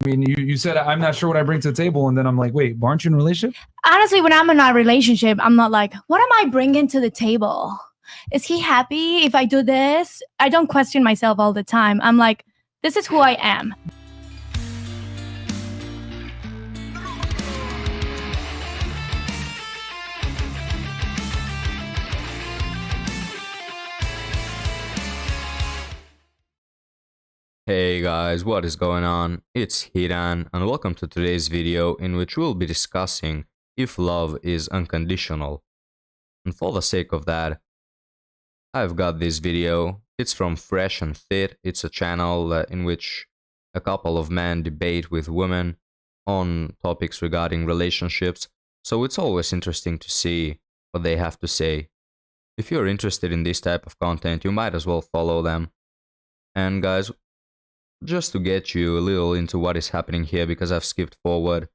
I mean, you said I'm not sure what I bring to the table, and then I'm like, wait, aren't you in a relationship? Honestly, when I'm in a relationship, I'm not like, what am I bringing to the table? Is he happy if I do this? I don't question myself all the time. I'm like, this is who I am. Hey guys, what is going on? It's Hiran and welcome to today's video in which we'll be discussing if love is unconditional. And for the sake of that, I've got this video. It's from Fresh and Fit. It's a channel in which a couple of men debate with women on topics regarding relationships. So it's always interesting to see what they have to say. If you're interested in this type of content, you might as well follow them. And guys, just to get you a little into what is happening here, because I've skipped forward,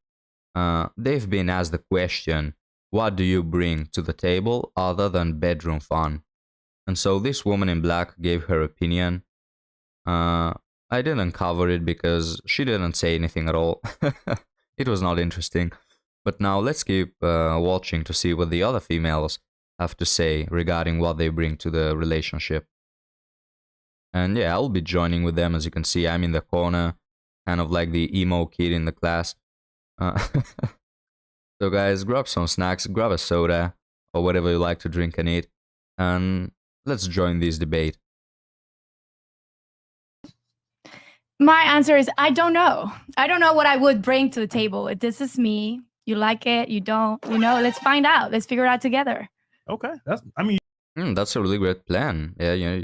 they've been asked the question, what do you bring to the table other than bedroom fun? And so this woman in black gave her opinion. I didn't cover it because she didn't say anything at all. It was not interesting. But now let's keep watching to see what the other females have to say regarding what they bring to the relationship. And yeah, I'll be joining with them. As you can see, I'm in the corner, kind of like the emo kid in the class. So guys, grab some snacks, grab a soda, or whatever you like to drink and eat, and let's join this debate. My answer is, I don't know. I don't know what I would bring to the table. This is me. You like it, you don't, let's find out. Let's figure it out together. Okay, That's a really great plan. Yeah,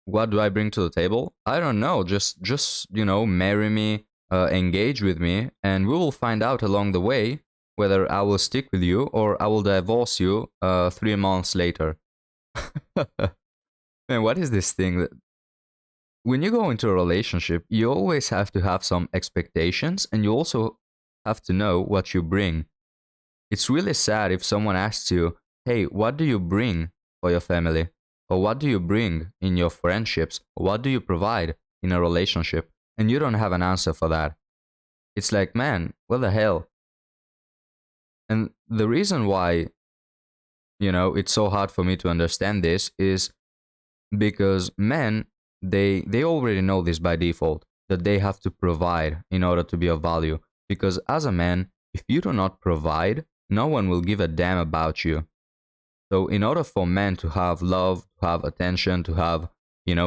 what do I bring to the table? I don't know. Just marry me, engage with me, and we will find out along the way whether I will stick with you or I will divorce you 3 months later. Man, what is this thing that when you go into a relationship, you always have to have some expectations, and you also have to know what you bring. It's really sad if someone asks you, hey, what do you bring for your family? Or what do you bring in your friendships? Or what do you provide in a relationship? And you don't have an answer for that. It's like, man, what the hell? And the reason why, it's so hard for me to understand this is because men, they already know this by default, that they have to provide in order to be of value. Because as a man, if you do not provide, no one will give a damn about you. So in order for men to have love, to have attention, to have,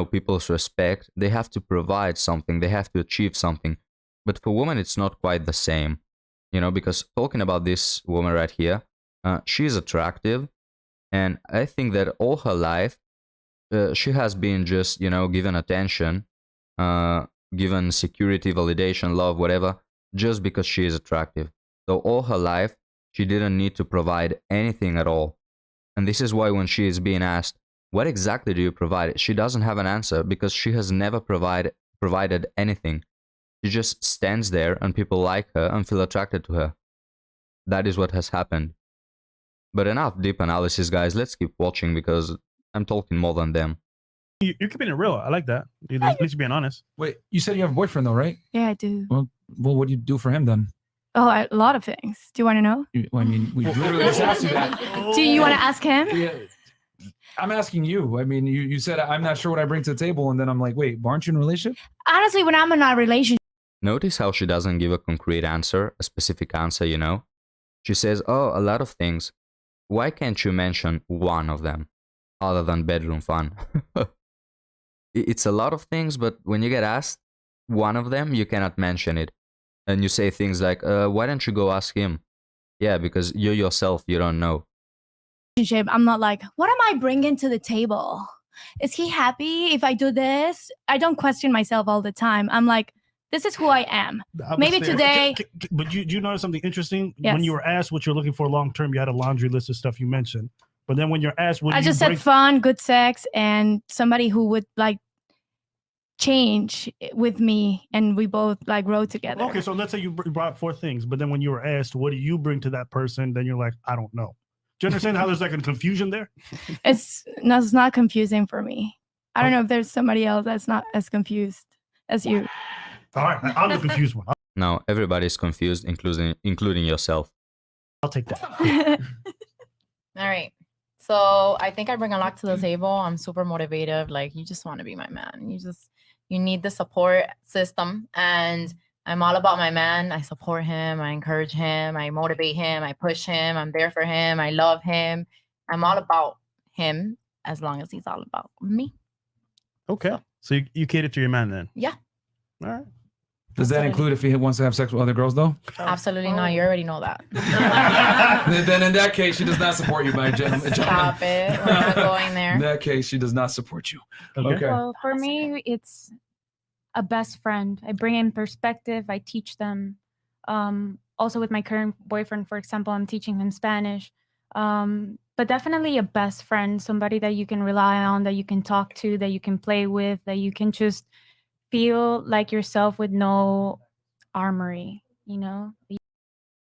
people's respect, they have to provide something, they have to achieve something. But for women, it's not quite the same, because talking about this woman right here, she's attractive. And I think that all her life, she has been just, given attention, given security, validation, love, whatever, just because she is attractive. So all her life, she didn't need to provide anything at all. And this is why when she is being asked, what exactly do you provide? She doesn't have an answer because she has never provided anything. She just stands there and people like her and feel attracted to her. That is what has happened. But enough deep analysis, guys. Let's keep watching because I'm talking more than them. you're keeping it real. I like that. At least you're being honest. Wait, you said you have a boyfriend though, right? Yeah, I do. Well, what do you do for him then? Oh, a lot of things. Do you want to know? I mean, we literally just asked you that. Do you want to ask him? Yeah. I'm asking you. I mean, you said I'm not sure what I bring to the table, and then I'm like, wait, aren't you in a relationship? Honestly, when I'm in a relationship. Notice how she doesn't give a concrete answer, a specific answer, She says, oh, a lot of things. Why can't you mention one of them, other than bedroom fun? It's a lot of things, but when you get asked one of them, you cannot mention it. And you say things like, why don't you go ask him? Yeah, because you yourself, you don't know. I'm not like, what am I bringing to the table? Is he happy if I do this? I don't question myself all the time. I'm like, this is who I am. Maybe today. But do you notice something interesting? Yes. When you were asked what you're looking for long term, you had a laundry list of stuff you mentioned. But then when you're asked what I just said fun, good sex, and somebody who would like change with me and we both like grow together. Okay, so let's say you brought 4 things, but then when you were asked what do you bring to that person, then you're like, I don't know. Do you understand how there's like a confusion there? It's not confusing for me. I don't know if there's somebody else that's not as confused as you. All right, I'm the confused one. No, everybody's confused, including yourself. I'll take that. All right. So I think I bring a lot to the table. I'm super motivative. Like, you just want to be my man. You need the support system. And I'm all about my man. I support him. I encourage him. I motivate him. I push him. I'm there for him. I love him. I'm all about him as long as he's all about me. Okay. So you cater to your man then? Yeah. All right. Does that include if he wants to have sex with other girls, though? Absolutely not. You already know that. Then in that case, she does not support you, my gentleman. Stop it. We're not going there. In that case, she does not support you. Okay. Okay. Well, for me, it's a best friend. I bring in perspective. I teach them. Also, with my current boyfriend, for example, I'm teaching him Spanish. But definitely a best friend, somebody that you can rely on, that you can talk to, that you can play with, that you can just feel like yourself with no armory, you know?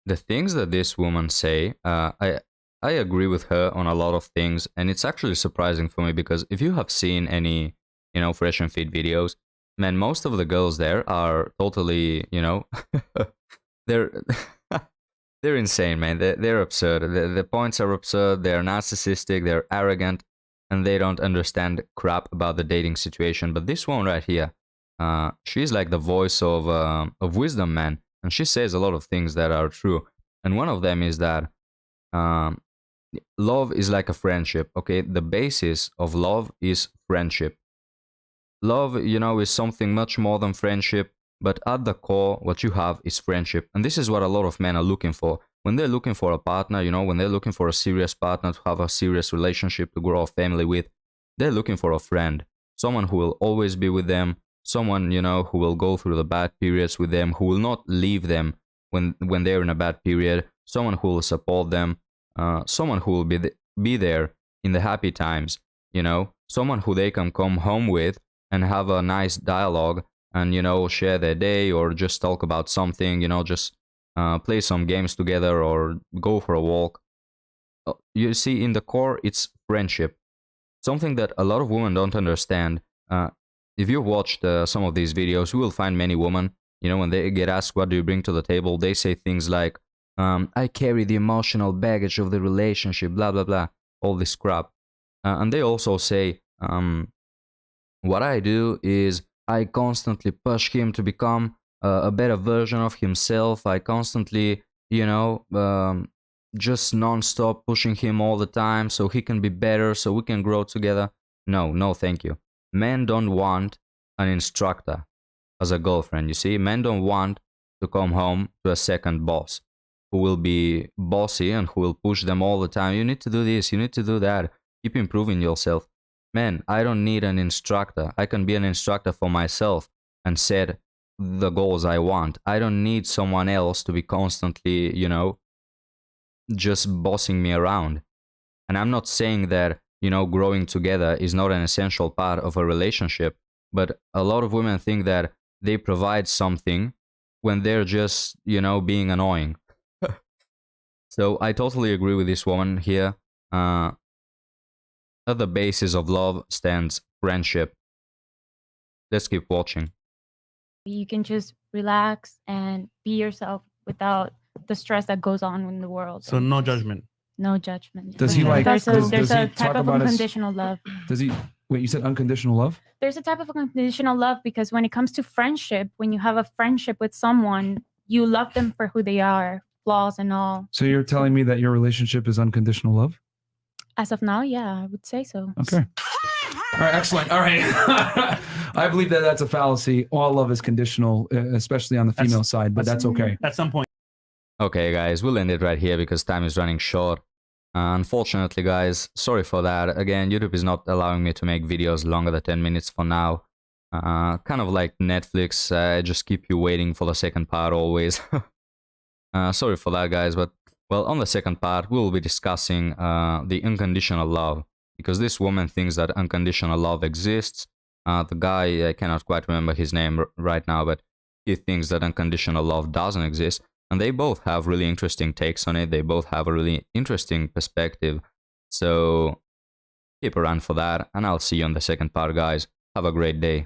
The things that this woman say, I agree with her on a lot of things, and it's actually surprising for me because if you have seen any, Fresh and Fit videos, man, most of the girls there are totally, they're they're insane, man. They're absurd. The points are absurd. They're narcissistic. They're arrogant, and they don't understand crap about the dating situation. But this one right here, she's like the voice of wisdom, man, and she says a lot of things that are true. And one of them is that love is like a friendship. Okay, the basis of love is friendship. Love, is something much more than friendship. But at the core, what you have is friendship. And this is what a lot of men are looking for. When they're looking for a partner, when they're looking for a serious partner to have a serious relationship, to grow a family with, they're looking for a friend. Someone who will always be with them. Someone, who will go through the bad periods with them, who will not leave them when they're in a bad period. Someone who will support them. Someone who will be there in the happy times, Someone who they can come home with and have a nice dialogue and share their day or just talk about something, just play some games together or go for a walk. You see, in the core, it's friendship. Something that a lot of women don't understand. If you've watched some of these videos, you will find many women, when they get asked what do you bring to the table, they say things like, I carry the emotional baggage of the relationship, blah blah blah, all this crap. And they also say, what I do is I constantly push him to become a better version of himself. I constantly, just non-stop pushing him all the time so he can be better, so we can grow together. No, thank you. Men don't want an instructor as a girlfriend, you see. Men don't want to come home to a second boss who will be bossy and who will push them all the time. You need to do this, you need to do that. Keep improving yourself. Man, I don't need an instructor. I can be an instructor for myself and set the goals I want. I don't need someone else to be constantly, just bossing me around. And I'm not saying that, growing together is not an essential part of a relationship, but a lot of women think that they provide something when they're just, being annoying. So I totally agree with this woman here. At the basis of love stands friendship. Let's keep watching. You can just relax and be yourself without the stress that goes on in the world. So no judgment. No judgment. Does he like? There's Does a he type talk of about his? unconditional love. Does he? Wait, you said unconditional love? There's a type of unconditional love because when it comes to friendship, when you have a friendship with someone, you love them for who they are, flaws and all. So you're telling me that your relationship is unconditional love? As of now, yeah, I would say so. Okay. All right, excellent. All right. I believe that that's a fallacy. All love is conditional, especially on the female side, but that's okay. At some point. Okay, guys, we'll end it right here because time is running short. Unfortunately, guys, sorry for that. Again, YouTube is not allowing me to make videos longer than 10 minutes for now. Kind of like Netflix, I just keep you waiting for the second part always. Sorry for that, guys, but well, on the second part, we'll be discussing the unconditional love, because this woman thinks that unconditional love exists. The guy, I cannot quite remember his name right now, but he thinks that unconditional love doesn't exist. And they both have really interesting takes on it. They both have a really interesting perspective. So keep around for that, and I'll see you on the second part, guys. Have a great day.